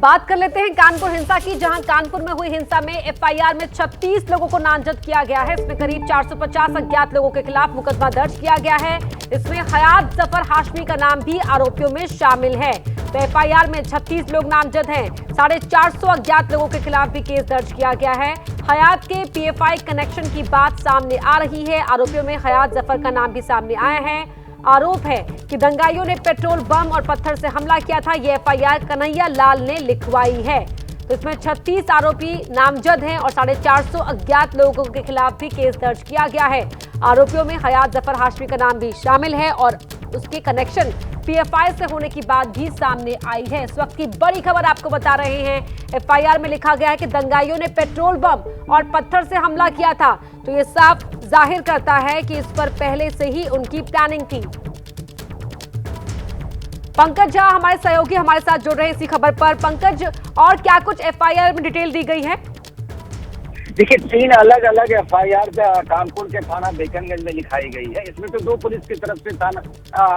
बात कर लेते हैं कानपुर हिंसा की, जहां कानपुर में हुई हिंसा में एफआईआर में 36 लोगों को नामजद किया गया है। इसमें करीब 450 अज्ञात लोगों के खिलाफ मुकदमा दर्ज किया गया है। इसमें हयात जफर हाशमी का नाम भी आरोपियों में शामिल है। तो एफआईआर में 36 लोग नामजद हैं। 450 अज्ञात लोगों के खिलाफ भी केस दर्ज किया गया है। हयात के पीएफआई कनेक्शन की बात सामने आ रही है। आरोपियों में हयात जफर का नाम भी सामने आया है। आरोप है कि दंगाइयों ने पेट्रोल बम और पत्थर से हमला किया था। यह एफआईआर कन्हैया लाल ने लिखवाई है। तो इसमें 36 आरोपी नामजद हैं और 450 अज्ञात लोगों के खिलाफ भी केस दर्ज किया गया है। आरोपियों में हयात जफर हाशमी का नाम भी शामिल है और उसके कनेक्शन पीएफआई से होने की बात भी सामने आई है। इस वक्त की बड़ी खबर आपको बता रहे हैं। एफआईआर में लिखा गया है कि दंगाइयों ने पेट्रोल बम और पत्थर से हमला किया था। तो ये साफ जाहिर करता है कि इस पर पहले से ही उनकी प्लानिंग थी। पंकज झा हमारे सहयोगी हमारे साथ जुड़ रहे हैं इसी खबर पर। पंकज, और क्या कुछ एफआईआर में डिटेल दी गई है? देखिए, 3 अलग अलग एफआईआर कानपुर के थाना बेकनगंज में लिखाई गई है। इसमें तो 2 पुलिस की तरफ से थाना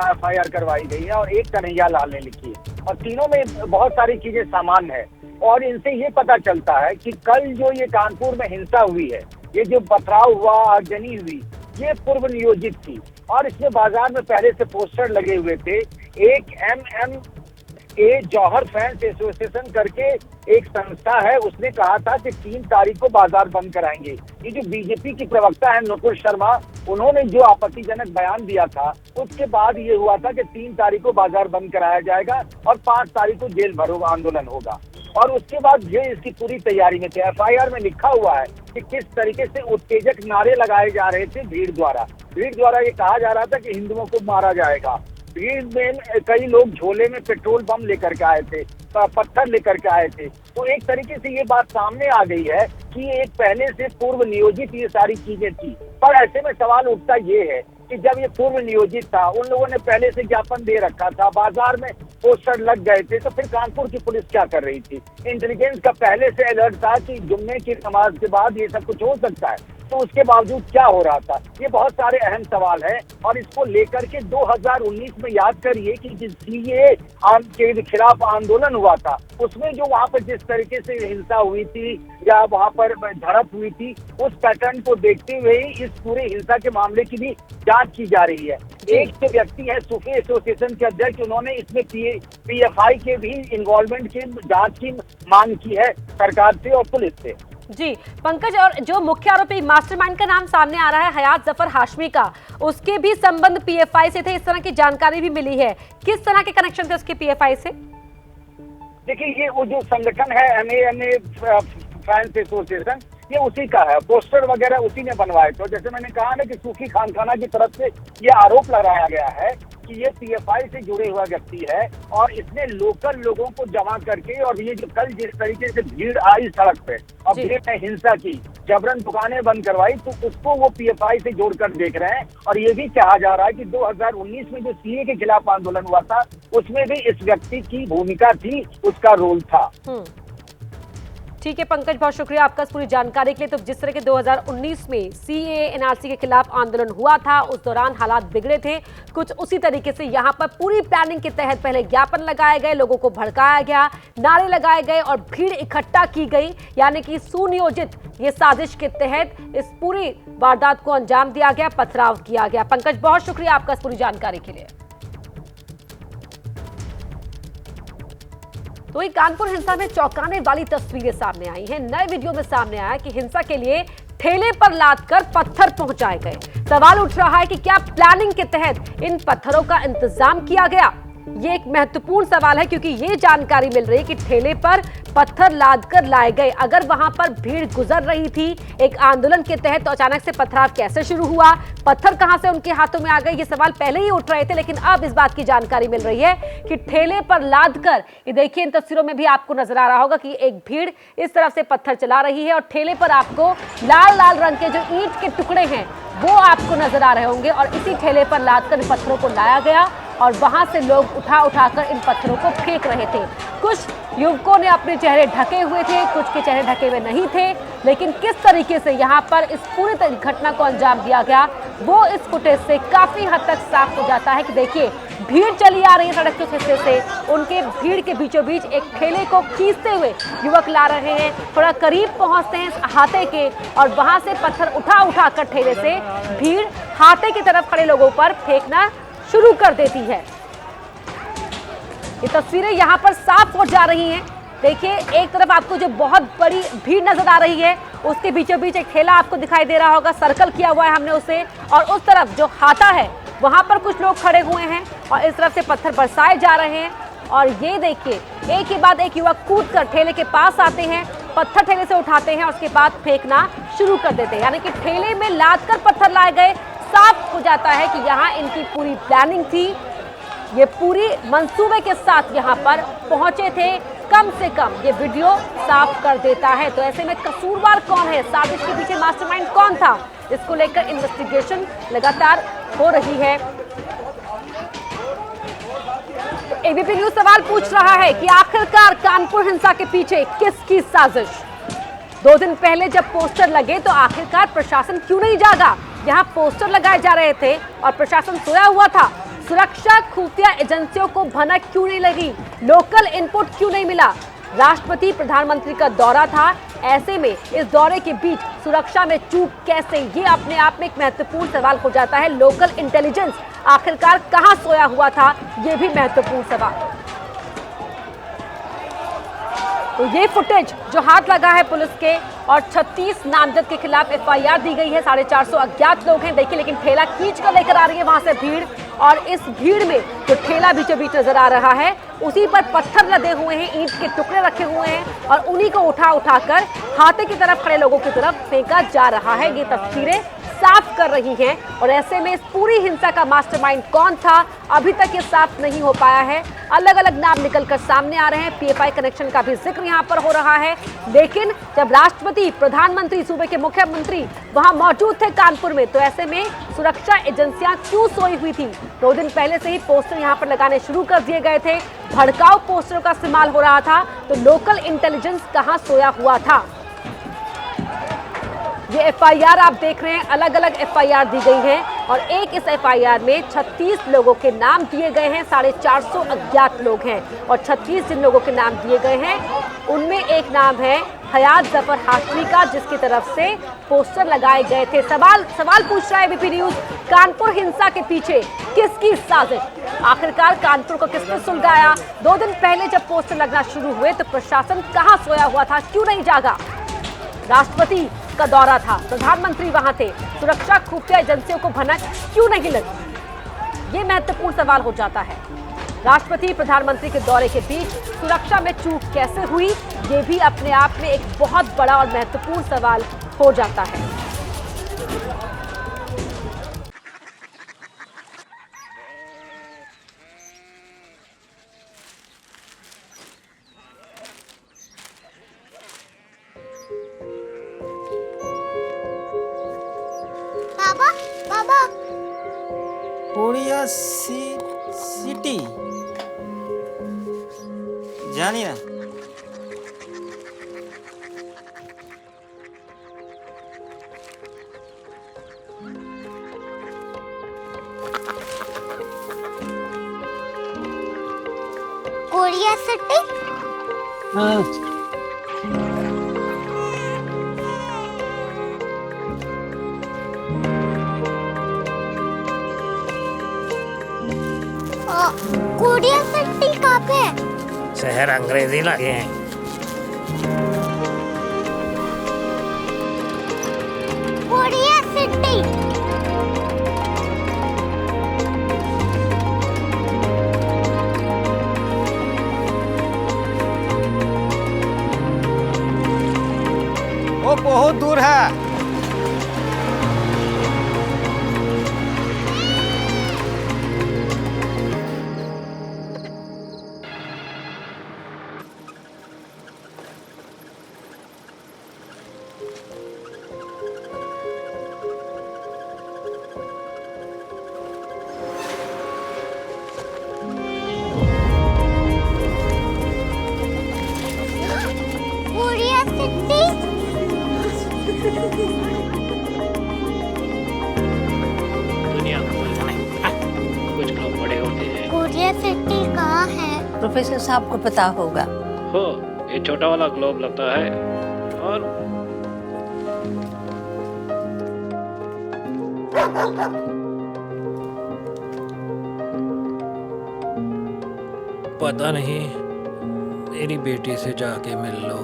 एफआईआर करवाई गई है और 1 कन्हैया लाल ने लिखी है। और तीनों में बहुत सारी चीजें सामान्य है और इनसे ये पता चलता है कि कल जो ये कानपुर में हिंसा हुई है, ये जो पथराव हुआ, आगजनी हुई, ये पूर्व नियोजित थी। और इसमें बाजार में पहले से पोस्टर लगे हुए थे। एक MMA जौहर फैंस एसोसिएशन करके एक संस्था है, उसने कहा था कि 3 तारीख को बाजार बंद कराएंगे। ये जो बीजेपी की प्रवक्ता है नुपुर शर्मा, उन्होंने जो आपत्तिजनक बयान दिया था, उसके बाद ये हुआ था कि 3 तारीख को बाजार बंद कराया जाएगा और 5 तारीख को जेल भरो आंदोलन होगा। और उसके बाद ये इसकी पूरी तैयारी में थे। एफआईआर में लिखा हुआ है कि किस तरीके से उत्तेजक नारे लगाए जा रहे थे भीड़ द्वारा ये कहा जा रहा था कि हिंदुओं को मारा जाएगा। भीड़ में कई लोग झोले में पेट्रोल बम लेकर के आए थे, पत्थर लेकर के आए थे। तो एक तरीके से ये बात सामने आ गई है कि एक पहले से पूर्व नियोजित ये सारी चीजें थी। पर ऐसे में सवाल उठता ये है कि जब ये पूर्व नियोजित था, उन लोगों ने पहले से ज्ञापन दे रखा था, बाजार में पोस्टर लग गए थे, तो फिर कानपुर की पुलिस क्या कर रही थी? इंटेलिजेंस का पहले से अलर्ट था कि जुम्मे की नमाज के बाद ये सब कुछ हो सकता है, तो उसके बावजूद क्या हो रहा था? ये बहुत सारे अहम सवाल हैं और इसको लेकर के 2019 में याद करिए कि जिस सीएए के खिलाफ आंदोलन हुआ था, उसमें जो वहां पर जिस तरीके से हिंसा हुई थी या वहां पर झड़प हुई थी, उस पैटर्न को देखते हुए ही इस पूरे हिंसा के मामले की भी जांच की जा रही है। एक जो व्यक्ति है सूफी एसोसिएशन के अध्यक्ष, उन्होंने इसमें पीएफआई के भी इन्वॉल्वमेंट की जांच की मांग की है सरकार से और पुलिस से। जी पंकज, और जो मुख्य आरोपी मास्टरमाइंड का नाम सामने आ रहा है हयात जफर हाशमी का, उसके भी संबंध पीएफआई से थे, इस तरह की जानकारी भी मिली है। किस तरह के कनेक्शन थे उसके पीएफआई से? देखिए, ये वो जो संगठन है MMA फैंस एसोसिएशन, ये उसी का है। पोस्टर वगैरह उसी ने बनवाए। तो जैसे मैंने कहा ना कि सूफी खानखाना की तरफ से ये आरोप लगाया गया है कि ये पीएफआई से जुड़े हुआ व्यक्ति है और इसने लोकल लोगों को जमा करके, और ये जो कल जिस तरीके से भीड़ आई सड़क पे और भीड़ ने हिंसा की, जबरन दुकानें बंद करवाई, तो उसको वो पीएफआई से जोड़कर देख रहे हैं। और ये भी कहा जा रहा है कि 2019 में जो सीए के खिलाफ आंदोलन हुआ था, उसमें भी इस व्यक्ति की भूमिका थी, उसका रोल था। ठीक है पंकज, बहुत शुक्रिया आपका इस पूरी जानकारी के लिए। तो जिस तरह के 2019 में सीएए एनआरसी के खिलाफ आंदोलन हुआ था, उस दौरान हालात बिगड़े थे, कुछ उसी तरीके से यहाँ पर पूरी प्लानिंग के तहत पहले ज्ञापन लगाए गए, लोगों को भड़काया गया, नारे लगाए गए और भीड़ इकट्ठा की गई। यानी कि सुनियोजित ये साजिश के तहत इस पूरी वारदात को अंजाम दिया गया, पथराव किया गया। पंकज, बहुत शुक्रिया आपका इस पूरी जानकारी के लिए। तो ये कानपुर हिंसा में चौंकाने वाली तस्वीरें सामने आई हैं। नए वीडियो में सामने आया कि हिंसा के लिए ठेले पर लादकर पत्थर पहुंचाए गए। सवाल उठ रहा है कि क्या प्लानिंग के तहत इन पत्थरों का इंतजाम किया गया? ये एक महत्वपूर्ण सवाल है, क्योंकि ये जानकारी मिल रही है कि ठेले पर पत्थर लादकर लाए गए। अगर वहां पर भीड़ गुजर रही थी एक आंदोलन के तहत, तो अचानक से पथराव कैसे शुरू हुआ? पत्थर कहां से उनके हाथों में आ गए? ये सवाल पहले ही उठ रहे थे, लेकिन अब इस बात की जानकारी मिल रही है कि ठेले पर लादकर, ये देखिए इन तस्वीरों में भी आपको नजर आ रहा होगा कि एक भीड़ इस तरफ से पत्थर चला रही है और ठेले पर आपको लाल लाल रंग के जो ईंट के टुकड़े हैं वो आपको नजर आ रहे होंगे। और इसी ठेले पर लादकर पत्थरों को लाया गया और वहां से लोग उठाकर इन पत्थरों को फेंक रहे थे। कुछ युवकों ने अपने चेहरे ढके हुए थे, कुछ के चेहरे ढके हुए नहीं थे। लेकिन किस तरीके से यहाँ पर इस पूरी घटना को अंजाम दिया गया, वो इस फुटेज से काफी हद तक साफ हो जाता है कि देखिए भीड़ चली आ रही है सड़क के उस हिस्से से, उनके भीड़ के बीचों बीच एक ठेले को खींचते हुए युवक ला रहे हैं, थोड़ा करीब पहुंचते हैं अहाते के और वहां से पत्थर उठा कर ठेले से भीड़ हाथे की तरफ खड़े लोगों पर फेंकना शुरू कर देती है। ये तस्वीरें यहाँ पर साफ हो जा रही हैं। देखिए एक तरफ आपको जो बहुत बड़ी भीड़ नजर आ रही है, उसके बीचों बीच एक ठेला आपको दिखाई दे रहा होगा, सर्कल किया हुआ है हमने उसे, और उस तरफ जो हाथा है वहां पर कुछ लोग खड़े हुए हैं और इस तरफ से पत्थर बरसाए जा रहे हैं। और ये देखिए एक के बाद एक युवक कूदकर ठेले के पास आते हैं, पत्थर ठेले से उठाते हैं और उसके बाद फेंकना शुरू कर देते हैं। यानी कि ठेले में लाद कर पत्थर लाए गए। साफ हो जाता है कि यहाँ इनकी पूरी प्लानिंग थी, ये पूरी मंसूबे के साथ यहाँ पर पहुंचे थे। कम से कम ये वीडियो साफ कर देता है। तो ऐसे में कसूरवार कौन है, साजिश के पीछे मास्टरमाइंड कौन था, इसको लेकर इन्वेस्टिगेशन लगातार हो रही है। तो एबीपी न्यूज सवाल पूछ रहा है कि आखिरकार कानपुर हिंसा के पीछे किसकी साजिश। 2 दिन पहले जब पोस्टर लगे तो आखिरकार प्रशासन क्यों नहीं जागा। यहाँ पोस्टर लगाए जा रहे थे और प्रशासन सोया हुआ था। सुरक्षा खुफिया एजेंसियों को भनक क्यों नहीं लगी, लोकल इनपुट क्यों नहीं मिला। राष्ट्रपति प्रधानमंत्री का दौरा था, ऐसे में इस दौरे के बीच सुरक्षा में चूक कैसे, ये अपने आप में एक महत्वपूर्ण सवाल हो जाता है। लोकल इंटेलिजेंस आखिरकार कहां सोया हुआ था, ये भी महत्वपूर्ण सवाल। तो ये फुटेज जो हाथ लगा है पुलिस के और 36 नामजद के खिलाफ एफआईआर दी गई है। 450 अज्ञात लोग हैं देखिए, लेकिन ठेला खींच कर लेकर आ रही है वहां से भीड़, और इस भीड़ में जो ठेला बीचों बीच नजर आ रहा है उसी पर पत्थर लदे हुए हैं, ईंट के टुकड़े रखे हुए हैं और उन्हीं को उठाकर हाथे की तरफ खड़े लोगों की तरफ फेंका जा रहा है। ये तस्वीरें साफ कर रही हैं। और ऐसे में इस पूरी हिंसा का मास्टरमाइंड कौन था, अभी तक ये साफ नहीं हो पाया है। अलग अलग नाम निकलकर सामने आ रहे हैं, पीएफआई कनेक्शन का भी जिक्र यहाँ पर हो रहा है। लेकिन जब राष्ट्रपति, प्रधानमंत्री, सूबे के मुख्यमंत्री वहां मौजूद थे कानपुर में, तो ऐसे में सुरक्षा एजेंसियां क्यों सोई हुई थी। 2 दिन पहले से ही पोस्टर यहाँ पर लगाने शुरू कर दिए गए थे, भड़काऊ पोस्टरों का इस्तेमाल हो रहा था। तो लोकल इंटेलिजेंस कहाँ सोया हुआ था। ये एफआईआर आप देख रहे हैं, अलग अलग एफआईआर दी गई है और एक इस एफआईआर में 36 लोगों के नाम दिए गए हैं। 450 अज्ञात लोग हैं और 36 जिन लोगों के नाम दिए गए हैं उनमें एक नाम है हयात जफर हाशमी का, जिसकी तरफ से पोस्टर लगाए गए थे। सवाल पूछ रहा है एबीपी न्यूज, कानपुर हिंसा के पीछे किसकी साजिश। आखिरकार कानपुर को किसने सुलगाया। 2 दिन पहले जब पोस्टर लगना शुरू हुए तो प्रशासन कहां सोया हुआ था, क्यों नहीं जागा। राष्ट्रपति का दौरा था, प्रधानमंत्री वहां थे, सुरक्षा खुफिया एजेंसियों को भनक क्यों नहीं लगी, ये महत्वपूर्ण सवाल हो जाता है। राष्ट्रपति प्रधानमंत्री के दौरे के बीच सुरक्षा में चूक कैसे हुई, ये भी अपने आप में एक बहुत बड़ा और महत्वपूर्ण सवाल हो जाता है। बाबा कोरिया सिटी जानी ना। Korea city? हाँ। कोरिया सिटी कहाँ पे है? शहर अंग्रेजी लगे हैं। Korea city. वो बहुत दूर है। Korea city. प्रोफेसर साहब को पता होगा। हो, ये छोटा वाला ग्लोब लगता है और पता नहीं, मेरी बेटी से जाके मिल लो,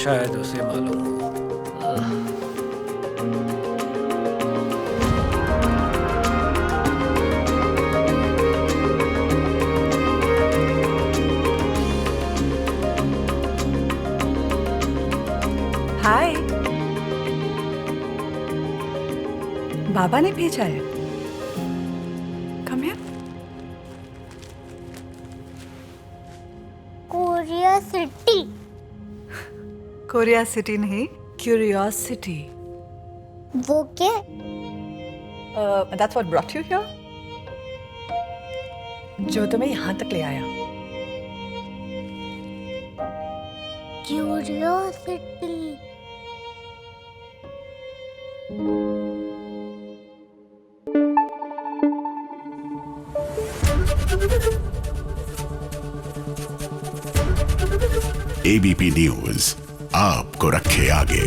शायद उसे मालूम हो। हाय, बाबा ने भेजा है। Come here. Korea city. Korea city नहीं, क्यूरियोसिटी। वो क्या? That's what brought you here? जो तुम्हें यहाँ तक ले आया। क्यूरियोसिटी। एबीपी न्यूज आपको रखे आगे।